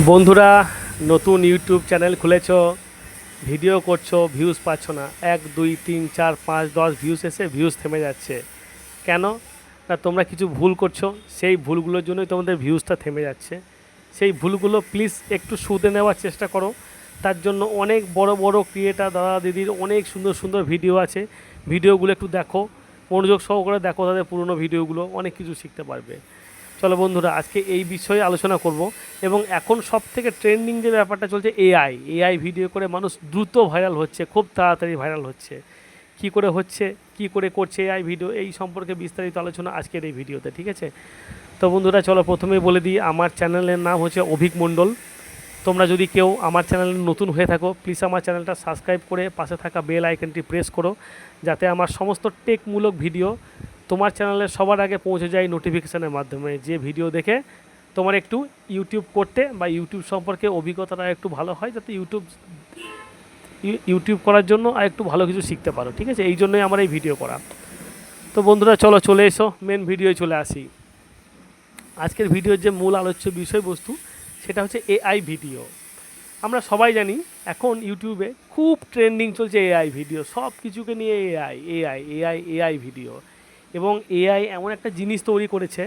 বন্ধুরা, নতুন YouTube channel খুলেছো, video করছো, ভিউজ পাচ্ছ না। 1 2 3 4 5 10 ভিউজ এসে ভিউজ থেমে যাচ্ছে। কেন? না, তোমরা কিছু ভুল করছো। সেই ভুলগুলোর জন্যই তোমাদের ভিউজটা থেমে যাচ্ছে। সেই ভুলগুলো প্লিজ একটু শুধরে নেওয়ার চেষ্টা করো। তার জন্য অনেক বড় বড় ক্রিয়েটার দাদা দিদির অনেক সুন্দর সুন্দর ভিডিও আছে। ভিডিওগুলো একটু দেখো, মনোযোগ সহকারে দেখো, তাদের পুরনো ভিডিওগুলো অনেক কিছু শিখতে পারবে। চলো বন্ধুরা, আজকে এই বিষয়ে আলোচনা করব। এবং এখন সব থেকে ট্রেন্ডিং যে ব্যাপারটা চলছে, এআই ভিডিও করে মানুষ দ্রুত ভাইরাল হচ্ছে, খুব তাড়াতাড়ি ভাইরাল হচ্ছে। কি করে হচ্ছে, কি করে করছে এআই ভিডিও, এই সম্পর্কে বিস্তারিত আলোচনা আজকের এই ভিডিওতে, ঠিক আছে? তো বন্ধুরা চলো প্রথমেই বলে দিই, আমার চ্যানেলের নাম হচ্ছে অভিক মণ্ডল। তোমরা যদি কেউ আমার চ্যানেলে নতুন হয়ে থাকো, প্লিজ আমার চ্যানেলটা সাবস্ক্রাইব করে পাশে থাকা বেল আইকনটি প্রেস করো, যাতে আমার সমস্ত টেকমূলক ভিডিও তোমার চ্যানেলে সবার আগে পৌঁছে যায় নোটিফিকেশানের মাধ্যমে। যে ভিডিও দেখে তোমার একটু ইউটিউব করতে বা ইউটিউব সম্পর্কে অভিজ্ঞতাটা একটু ভালো হয়, যাতে ইউটিউব করার জন্য আর একটু ভালো কিছু শিখতে পারো, ঠিক আছে? এই জন্যই আমার এই ভিডিও করা। তো বন্ধুরা চলো চলে এসো, মেন ভিডিওয় চলে আসি। আজকের ভিডিওর যে মূল আলোচ্য বিষয়বস্তু, সেটা হচ্ছে এআই ভিডিও। আমরা সবাই জানি এখন ইউটিউবে খুব ট্রেন্ডিং চলছে এআই ভিডিও, সব কিছুকে নিয়ে এআই ভিডিও। এবং এআই এমন একটা জিনিস তৈরি করেছে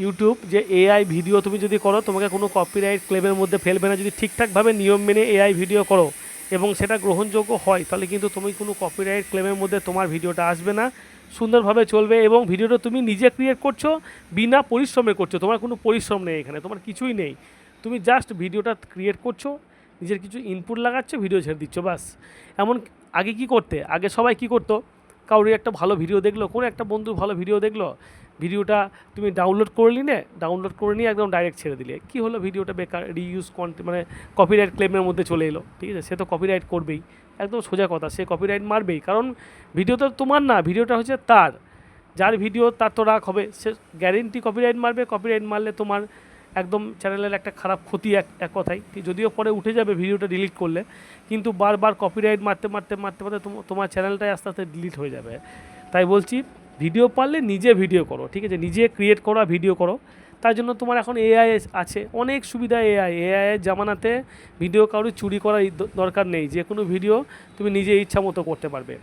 ইউটিউব, যে এআই ভিডিও তুমি যদি করো, তোমাকে কোনো কপিরাইট ক্লেমের মধ্যে ফেলবে না। যদি ঠিকঠাকভাবে নিয়ম মেনে এআই ভিডিও করো এবং সেটা গ্রহণযোগ্য হয়, তাহলে কিন্তু তুমি কোনো কপিরাইট ক্লেমের মধ্যে তোমার ভিডিওটা আসবে না, সুন্দরভাবে চলবে। এবং ভিডিওটা তুমি নিজে ক্রিয়েট করছো, বিনা পরিশ্রমে করছো, তোমার কোনো পরিশ্রম নেই এখানে, তোমার কিছুই নেই। তুমি জাস্ট ভিডিওটা ক্রিয়েট করছো, নিজের কিছু ইনপুট লাগাচ্ছ, ভিডিও ছেড়ে দিচ্ছ, বাস। এমন আগে কি করতে, আগে সবাই কি করতো, কারোর একটা ভালো ভিডিও দেখলো, কোনো একটা বন্ধু ভালো ভিডিও দেখলো, ভিডিওটা তুমি ডাউনলোড করে নিয়ে একদম ডাইরেক্ট ছেড়ে দিলে, কি হলো, ভিডিওটা বেকার, রিইউজ কন্টেন্ট, মানে কপিরাইট ক্লেমের মধ্যে চলে এলো, ঠিক আছে? সে তো কপিরাইট করবেই, একদম সোজা কথা, সে কপিরাইট মারবেই, কারণ ভিডিও তো তোমার না, ভিডিওটা হচ্ছে তার। যার ভিডিও তার তো রাগ হবে, সে গ্যারেন্টি কপিরাইট মারবে। কপিরাইট মারলে তোমার একদম চ্যানেলের একটা খারাপ ক্ষতি, এক কথায়। যদিও পরে উঠে যাবে ভিডিওটা ডিলিট করলে, কিন্তু বারবার কপিরাইট মারতে মারতে মারতে মারতে তোমার চ্যানেলটাই আস্তে আস্তে ডিলিট হয়ে যাবে। তাই বলছি, ভিডিও পারলে নিজে ভিডিও করো, ঠিক আছে? নিজে ক্রিয়েট করো, ভিডিও করো। তার জন্য তোমার এখন এআই আছে, অনেক সুবিধা। এআইয়ের জামানাতে ভিডিও কারোর চুরি করার দরকার নেই, যে কোনো ভিডিও তুমি নিজে ইচ্ছা মতো করতে পারবে।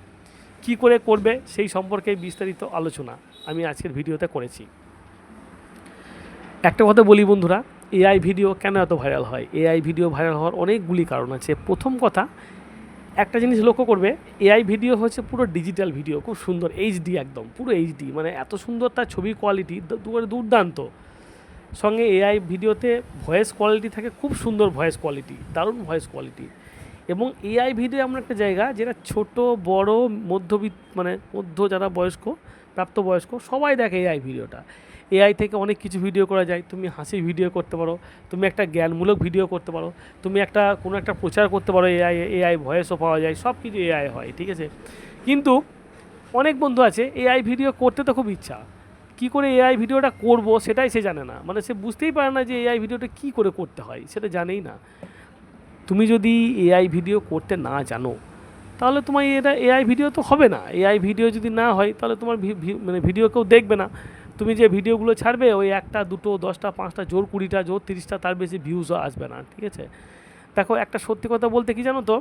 কি করে করবে সেই সম্পর্কে বিস্তারিত আলোচনা আমি আজকের ভিডিওতে করেছি। একটা কথা বলি বন্ধুরা, এআই ভিডিও কেন এত ভাইরাল হয়? এআই ভিডিও ভাইরাল হওয়ার অনেকগুলি কারণ আছে। প্রথম কথা, একটা জিনিস লক্ষ্য করবে, এআই ভিডিও হচ্ছে পুরো ডিজিটাল ভিডিও, খুব সুন্দর এইচডি, একদম পুরো এইচডি, মানে এত সুন্দর তার ছবির কোয়ালিটি, দুর্দান্ত। সঙ্গে এআই ভিডিওতে ভয়েস কোয়ালিটি থাকে, খুব সুন্দর ভয়েস কোয়ালিটি, দারুণ ভয়েস কোয়ালিটি। এবং এআই ভিডিও এমন একটা জায়গা, যেটা ছোট বড় মানে যারা প্রাপ্তবয়স্ক সবাই দেখে এআই ভিডিওটা। এআই থেকে অনেক কিছু ভিডিও করা যায়। তুমি হাসির ভিডিও করতে পারো, তুমি একটা জ্ঞানমূলক ভিডিও করতে পারো, তুমি কোনো একটা প্রচার করতে পারো, এআই ভয়েসও পাওয়া যায়, সব কিছু এআই হয়, ঠিক আছে? কিন্তু অনেক বন্ধু আছে, এআই ভিডিও করতে তো খুব ইচ্ছা, কি করে এআই ভিডিওটা করব সেটাই সে জানে না, মানে সে বুঝতেই পারে না যে এআই ভিডিওটা কি করে করতে হয়, সেটা জানেই না। তুমি যদি এআই ভিডিও করতে না জানো, তাহলে তোমার এআই ভিডিও তো হবে না। এআই ভিডিও যদি না হয়, তাহলে তোমার মানে ভিডিও কেউ দেখবে না। তুমি যে ভিডিওগুলো ছাড়বে, ওই 1টা 2টো 10টা 5টা জোর 20টা জোর 30টা, তার বেশি ভিউজও আসবে না, ঠিক আছে? দেখো, একটা সত্যি কথা বলতে কি জানো তো,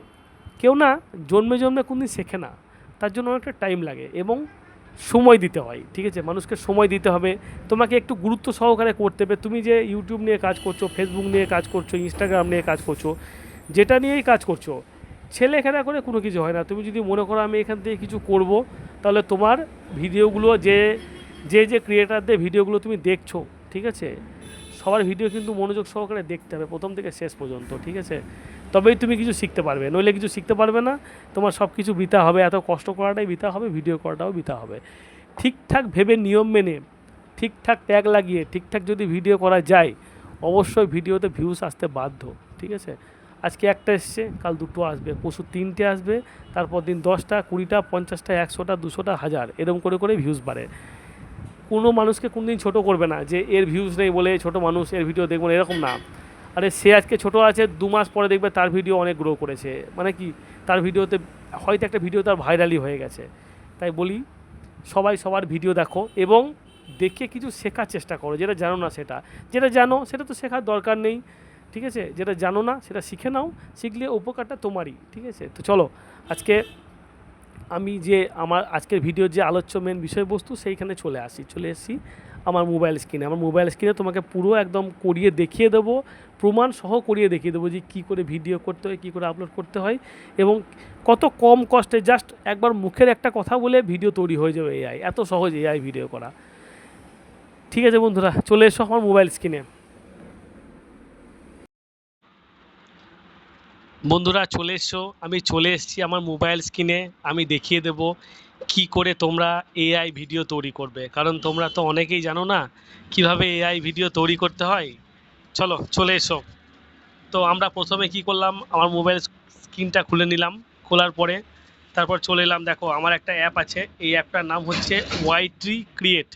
কেউ না জন্মে জন্মে কোনদিন শেখে না, তার জন্য অনেকটা টাইম লাগে এবং সময় দিতে হয়, ঠিক আছে? মানুষকে সময় দিতে হবে, তোমাকে একটু গুরুত্ব সহকারে করতে হবে। তুমি যে ইউটিউব নিয়ে কাজ করছো, ফেসবুক নিয়ে কাজ করছো, ইনস্টাগ্রাম নিয়ে কাজ করছো, যেটা নিয়েই কাজ করছো, ছেলেখেলা করে কোনো কিছু হয় না। তুমি যদি মনে করো আমি এখান থেকে কিছু করব, তাহলে তোমার ভিডিওগুলো যে ক্রিয়েটারদের ভিডিওগুলো তুমি দেখছো, ঠিক আছে, সবার ভিডিও কিন্তু মনোযোগ সহকারে দেখতে হবে প্রথম থেকে শেষ পর্যন্ত, ঠিক আছে? তবেই তুমি কিছু শিখতে পারবে, নইলে কিছু শিখতে পারবে না। তোমার সব কিছু বৃথা হবে, এত কষ্ট করাটাই বৃথা হবে, ভিডিও করাটাও বৃথা হবে। ঠিকঠাক ভেবে নিয়ম মেনে, ঠিকঠাক ট্যাগ লাগিয়ে, ঠিকঠাক যদি ভিডিও করা যায়, অবশ্যই ভিডিওতে ভিউজ আসতে বাধ্য, ঠিক আছে? আজকে একটা এসছে, কাল 2টো আসবে, পরশু 3টে আসবে, তারপর দিন 10টা 20টা 50টা 100টা 200টা 1000, এরকম করে করে ভিউজ বাড়ে। কোনো মানুষকে কোনোদিন ছোটো করবে না, যে এর ভিউজ নেই বলে ছোট মানুষ, এর ভিডিও দেখবো না, এরকম না। আরে সে আজকে ছোটো আছে, 2 মাস পরে দেখবে তার ভিডিও অনেক গ্রো করেছে, মানে কি, তার ভিডিওতে হয়তো একটা ভিডিও তার ভাইরালি হয়ে গেছে। তাই বলি, সবাই সবার ভিডিও দেখো এবং দেখে কিছু শেখার চেষ্টা করো, যেটা জানো না সেটা, যেটা জানো সেটা তো শেখার দরকার নেই। ঠিক আছে, যেটা জানো না সেটা শিখে নাও, শিখলে উপকারটা তোমারই। ঠিক আছে, তো চলো আজকে আমি যে আমার আজকের ভিডিওর যে আলোচ্য মেন বিষয়বস্তু সেইখানে চলে এসেছি আমার মোবাইল স্ক্রিনে। আমার মোবাইল স্ক্রিনে তোমাকে পুরো একদম করিয়ে দেখিয়ে দেবো, প্রমাণ সহ করিয়ে দেখিয়ে দেবো যে কী করে ভিডিও করতে হয়, কী করে আপলোড করতে হয়, এবং কত কম কষ্টে জাস্ট একবার মুখের একটা কথা বলে ভিডিও তৈরি হয়ে যাবে এআই, এত সহজ এআই ভিডিও করা। ঠিক আছে বন্ধুরা, চলে এসো আমার মোবাইল স্ক্রিনে। বন্ধুরা চলে এসো, আমি চলে এসেছি আমার মোবাইল স্ক্রিনে। আমি দেখিয়ে দেব কি করে তোমরা এআই ভিডিও তৈরি করবে, কারণ তোমরা তো অনেকেই জানো না কিভাবে এআই ভিডিও তৈরি করতে হয়। চলো চলে এসো। তো আমরা প্রথমে কি করলাম, আমার মোবাইল স্ক্রিনটা খুলে নিলাম, খোলার পরে তারপর চলে এলাম। দেখো আমার একটা অ্যাপ আছে, এই অ্যাপটার নাম হচ্ছে ওয়াইটি ক্রিয়েট।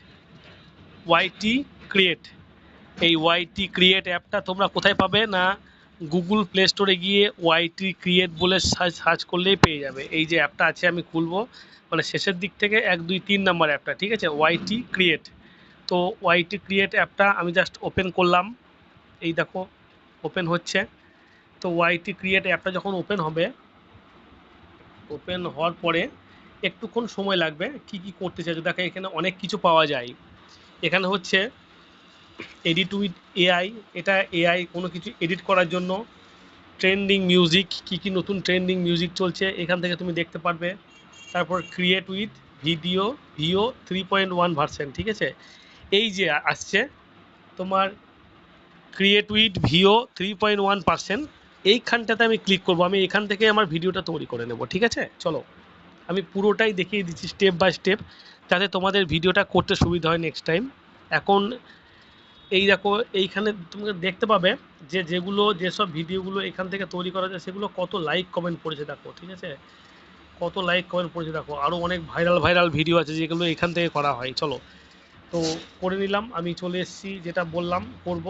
এই ওয়াইটি ক্রিয়েট অ্যাপটা তোমরা কোথায় পাবে না, গুগল প্লে স্টোরে গিয়ে ওয়াইটি ক্রিয়েট বলে সার্চ করলেই পেয়ে যাবে। এই যে অ্যাপটা আছে আমি খুলবো, মানে শেষের দিক থেকে 1 2 3 নাম্বার অ্যাপটা, ঠিক আছে, ওয়াইটি ক্রিয়েট। তো ওয়াইটি ক্রিয়েট অ্যাপটা আমি জাস্ট ওপেন করলাম, এই দেখো ওপেন হচ্ছে। তো ওয়াইটি ক্রিয়েট অ্যাপটা যখন ওপেন হবে, ওপেন হওয়ার পরে একটুক্ষণ সময় লাগবে। কি কি করতে চাইছো দেখো, এখানে অনেক কিছু পাওয়া যায়। এখানে হচ্ছে এডিট উইথ এআই, এটা এআই কোনো কিছু এডিট করার জন্য। ট্রেন্ডিং মিউজিক, কী কী নতুন ট্রেন্ডিং মিউজিক চলছে এখান থেকে তুমি দেখতে পারবে। তারপর ক্রিয়েট উইথ ভিও 3.1 ভার্সন, ঠিক আছে, এই যে আসছে তোমার ক্রিয়েট উইথ ভিও 3.1%, এইখানটাতে আমি ক্লিক করব। আমি এখান থেকে আমার ভিডিওটা তৈরি করে নেব। ঠিক আছে, চলো আমি পুরোটাই দেখিয়ে দিচ্ছি স্টেপ বাই স্টেপ, যাতে তোমাদের ভিডিওটা করতে সুবিধা হয় নেক্সট টাইম। এখন এই দেখো এইখানে তুমি দেখতে পাবে যে যেসব ভিডিওগুলো এখান থেকে তৈরি করা যায় সেগুলো কত লাইক কমেন্ট পড়েছে দেখো। ঠিক আছে, কত লাইক কমেন্ট পড়েছে দেখো। আরও অনেক ভাইরাল ভিডিও আছে যেগুলো এখান থেকে করা হয়। চলো তো করে নিলাম, আমি চলে এসেছি যেটা বললাম করব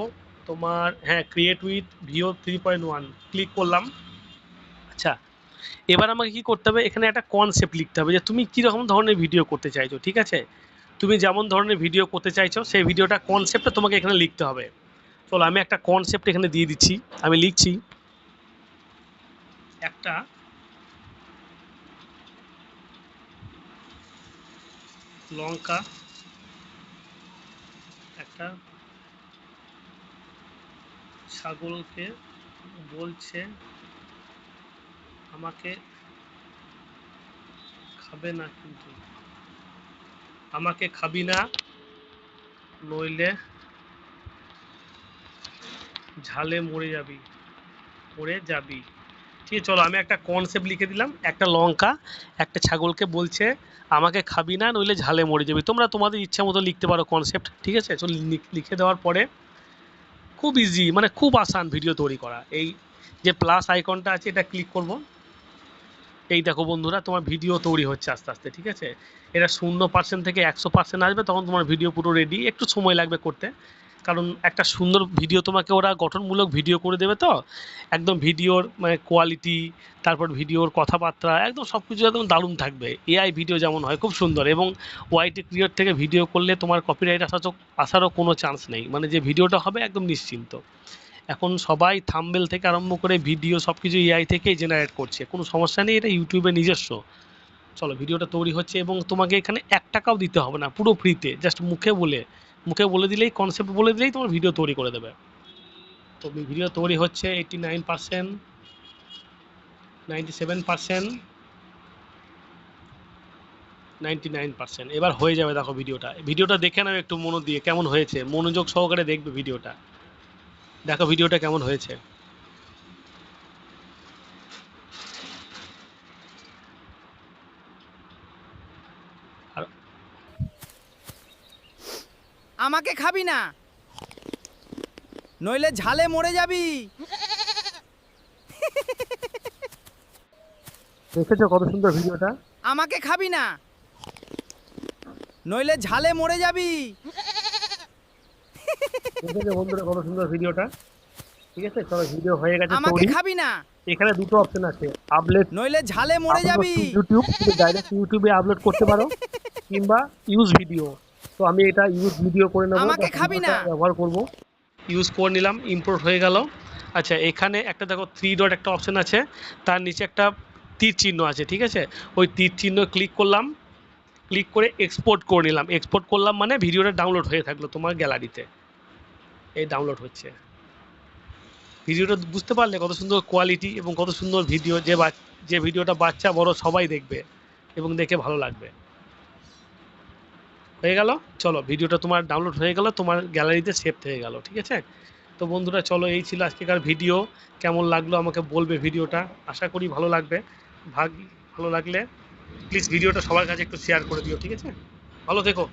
তোমার, হ্যাঁ, ক্রিয়েট উইথ ভিও 3.1 ক্লিক করলাম। আচ্ছা, এবার আমাকে কি করতে হবে, এখানে একটা কনসেপ্ট লিখতে হবে যে তুমি কীরকম ধরনের ভিডিও করতে চাইছো। ঠিক আছে, তুমি যেমন ধরনের ভিডিও করতে চাইছো সেই ভিডিওটা কনসেপ্টটা তোমাকে এখানে লিখতে হবে। চলো আমি একটা কনসেপ্ট এখানে দিয়ে দিচ্ছি, আমি লিখছি একটা লঙ্কা একটা ছাগলকে বলছে আমাকে খাবে না, কিন্তু আমাকে খাবি না নইলে ঝালে মরে যাবি। ঠিক আছে, চলো আমি একটা কনসেপ্ট লিখে দিলাম, একটা লঙ্কা একটা ছাগলকে বলছে আমাকে খাবি না নইলে ঝালে মরে যাবি। তোমরা তোমাদের ইচ্ছা মতো লিখতে পারো কনসেপ্ট। ঠিক আছে, চলো লিখে দেওয়ার পরে খুব ইজি, মানে খুব আসান ভিডিও তৈরি করা। এই যে প্লাস আইকনটা আছে এটা ক্লিক করব, এই দেখো বন্ধুরা তোমার ভিডিও তৈরি হচ্ছে আস্তে আস্তে। ঠিক আছে, এটা 0% থেকে 100% আসবে, তখন তোমার ভিডিও পুরো রেডি। একটু সময় লাগবে করতে, কারণ একটা সুন্দর ভিডিও তোমাকে ওরা গঠনমূলক ভিডিও করে দেবে, তো একদম ভিডিওর মানে কোয়ালিটি, তারপর ভিডিওর কথাবার্তা একদম সব কিছু একদম দারুণ থাকবে। এআই ভিডিও যেমন হয় খুব সুন্দর, এবং ওয়াইটি ক্রিয়েট থেকে ভিডিও করলে তোমার কপিরাইট আসারও কোনো চান্স নেই, মানে যে ভিডিওটা হবে একদম নিশ্চিন্ত। এখন সবাই থাম্বনেল থেকে আরম্ভ করে ভিডিও সব কিছু এআই থেকেই জেনারেট করছে, কোনো সমস্যা নেই, এটা ইউটিউবে নিজস্ব। চলো ভিডিওটা তৈরি হচ্ছে, এবং তোমাকে এখানে 1 টাকাও দিতে হবে না, পুরো ফ্রিতে, জাস্ট মুখে বলে দিলেই, কনসেপ্ট বলে দিলেই তোমার ভিডিও তৈরি করে দেবে। তো ভিডিও তৈরি হচ্ছে 89%, 97%, 99%, এবার হয়ে যাবে। দেখো ভিডিওটা দেখে নাও একটু মনোযোগ দিয়ে, কেমন হয়েছে মনোযোগ সহকারে দেখবে ভিডিওটা, দেখো ভিডিওটা কেমন হয়েছে। আর আমাকে খাবি না নইলে ঝালে মরে যাবি। দেখেছো কত সুন্দর ভিডিওটা? আমাকে খাবি না নইলে ঝালে মরে যাবি। দেখেছো বন্ধুরা কত সুন্দর ভিডিওটা? ঠিক আছে, চলো ভিডিও হয়ে গেছে আমাকে তৈরি। খাবি না এখানে দুটো অপশন আছে, আপলোড নইলে ঝালে মরে যাবি। ইউটিউব, তুমি ডাইরেক্ট ইউটিউবে আপলোড করতে পারো, কিংবা ইউজ ভিডিও। তো আমি এটা ইউজ ভিডিও করে নেবো, আমাকে খাবি না ব্যবহার করব। ইউজ করে নিলাম, ইম্পোর্ট হয়ে গেল। আচ্ছা, এখানে একটা দেখো 3 ডট একটা অপশন আছে, তার নিচে একটা তীর চিহ্ন আছে, ঠিক আছে? ওই তীর চিহ্ন ক্লিক করলাম, ক্লিক করে এক্সপোর্ট করে নিলাম। এক্সপোর্ট করলাম মানে ভিডিওটা ডাউনলোড হয়ে থাকলো তোমার গ্যালারিতে। এই ডাউনলোড হচ্ছে। ভিডিওটা বুঝতে পারলে কত সুন্দর কোয়ালিটি এবং কত সুন্দর ভিডিও, যে ভিডিওটা বাচ্চা বড় সবাই দেখবে এবং দেখে ভালো লাগবে। হয়ে গেল। চলো, ভিডিওটা তোমার ডাউনলোড হয়ে গেল, তোমার গ্যালারিতে সেভ হয়ে গেল, ঠিক আছে? তো বন্ধুরা চলো, এই ছিল আজকেকার ভিডিও। কেমন লাগলো আমাকে বলবে ভিডিওটা, আশা করি ভালো লাগবে। ভালো লাগলে প্লিজ ভিডিওটা সবার কাছে একটু শেয়ার করে দিও, ঠিক আছে? ভালো থেকো।